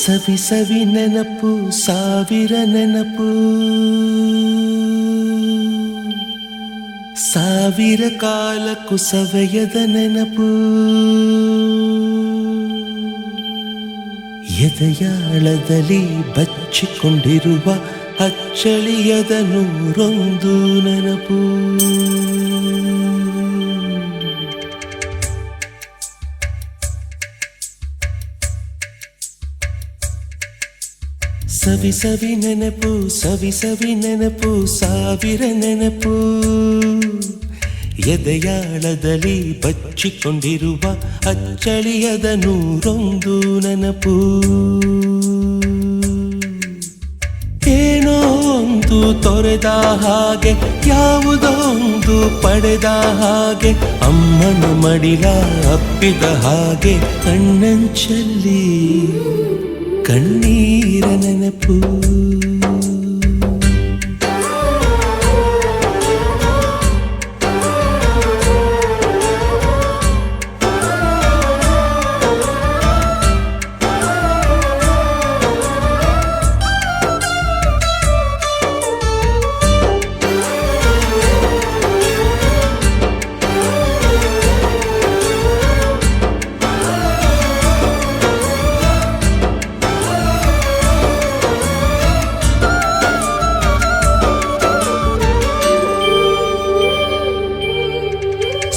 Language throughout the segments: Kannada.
ಸವಿ ಸವಿ ನೆನಪು ಸಾವಿರ ನೆನಪು ಸಾವಿರ ಕಾಲಕ್ಕೂ ಸವೆಯದ ನೆನಪು ಎದೆಯಾಳದಲ್ಲಿ ಬಚ್ಚಿಕೊಂಡಿರುವ ಅಚ್ಚಳಿಯದ ನೂರೊಂದು ನೆನಪು ಸವಿ ಸವಿ ನೆನಪು ಸವಿ ಸವಿ ನೆನಪು ಸಾವಿರ ನೆನಪು ಎದೆಯಾಳದಲ್ಲಿ ಬಚ್ಚಿಕೊಂಡಿರುವ ಅಚ್ಚಳಿಯದ ನೂರೊಂದು ನೆನಪು ಏನೋ ಒಂದು ತೊರೆದ ಹಾಗೆ ಯಾವುದೋ ಒಂದು ಪಡೆದ ಹಾಗೆ ಅಮ್ಮನ ಮಡಿಲ ಅಪ್ಪಿದ ಹಾಗೆ ಕಣ್ಣಂಚಲ್ಲಿ ಕಣ್ಣೀರ ನೆನಪು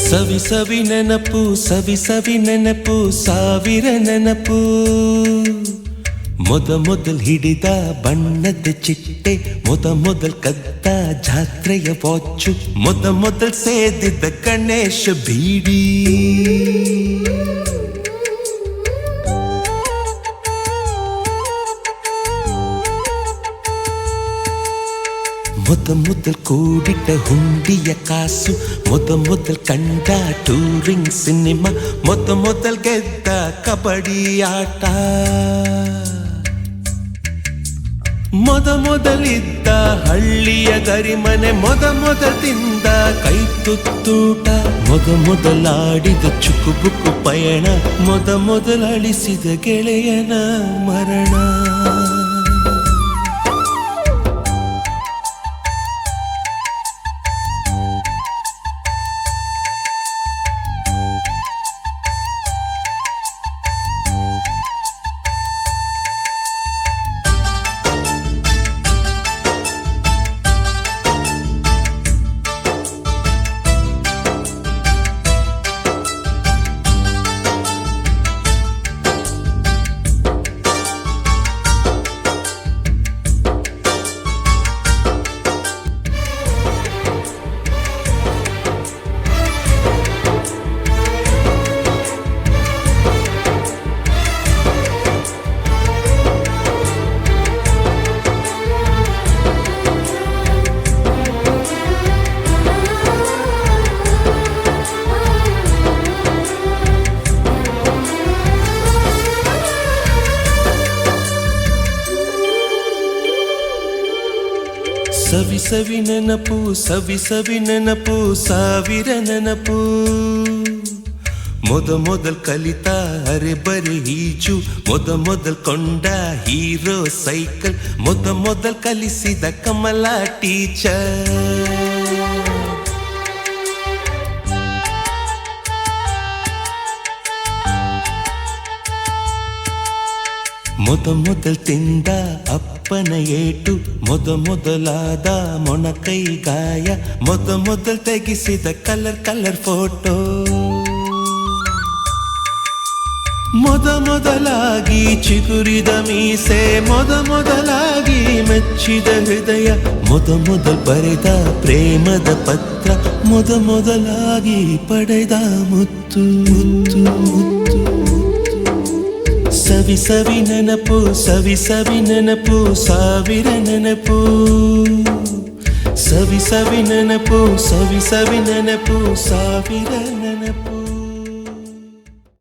ಸವಿ ಸವಿ ನೆನಪು ಸವಿ ಸವಿ ನೆನಪು ಸಾವಿರ ನೆನಪು ಮೊದಲ್ ಹಿಡಿದ ಬಣ್ಣದ ಚಿಟ್ಟೆ ಮೊದಲ್ ಕದ್ದ ಜಾತ್ರೆಯ ವಾಚು ಮೊದಲ್ ಸೇದಿದ್ದ ಗಣೇಶ ಬೀಡಿ ಮೊದಲ್ ಕೂಡಿಟ್ಟ ಹುಂಡಿಯ ಕಾಸು ಮೊದಲ್ ಕಂಡ ಟೂರಿಂಗ್ ಸಿನಿಮಾ ಮೊದಲ್ ಗೆದ್ದ ಕಬಡ್ಡಿ ಆಟ ಮೊದಲಿದ್ದ ಹಳ್ಳಿಯ ಗರಿಮನೆ ಮೊದಲ್ ತಿಂದ ಕೈ ತುತ್ತೂಟ ಮೊದಲಾಡಿದ ಚುಕುಬುಕು ಪಯಣ ಮೊದಲ ಅಳಿಸಿದ ಗೆಳೆಯನ ಮರಣ ಸವಿ ಸವಿ ನೆನಪು ಸವಿ ಸವಿ ನೆನಪು ಸಾವಿರ ನೆನಪು ಮೊದಲ್ ಕಲಿತ ಅರೆಬರೆ ಈಜು ಮೊದಲ್ ಕೊಂಡ ಹೀರೋ ಸೈಕಲ್ ಮೊದಲ್ ಕಲಿಸಿದ ಕಮಲ ಟೀಚರ್ ಮೊದಲ್ ತಿಂದ ಅಪ್ಪನ ಏಟು ಮೊದಲಾದ ಮೊಣಕೈ ಗಾಯ ಮೊದಲ್ ತೆಗೆಸಿದ ಕಲರ್ ಫೋಟೋ ಮೊದಲಾಗಿ ಚಿಗುರಿದ ಮೀಸೆ ಮೊದಲಾಗಿ ಮೆಚ್ಚಿದ ಹೃದಯ ಮೊದಲ್ ಬರೆದ ಪ್ರೇಮದ ಪತ್ರ ಮೊದಲಾಗಿ ಪಡೆದ ಮುತ್ತು ಸವಿ ಸವಿ ನೆನಪು ಸವಿ ಸವಿ ನೆನಪು ಸಾವಿರ ನೆನಪು ಸವಿ ಸವಿ ನೆನಪು ಸವಿ ಸವಿ ನೆನಪು ಸಾವಿರ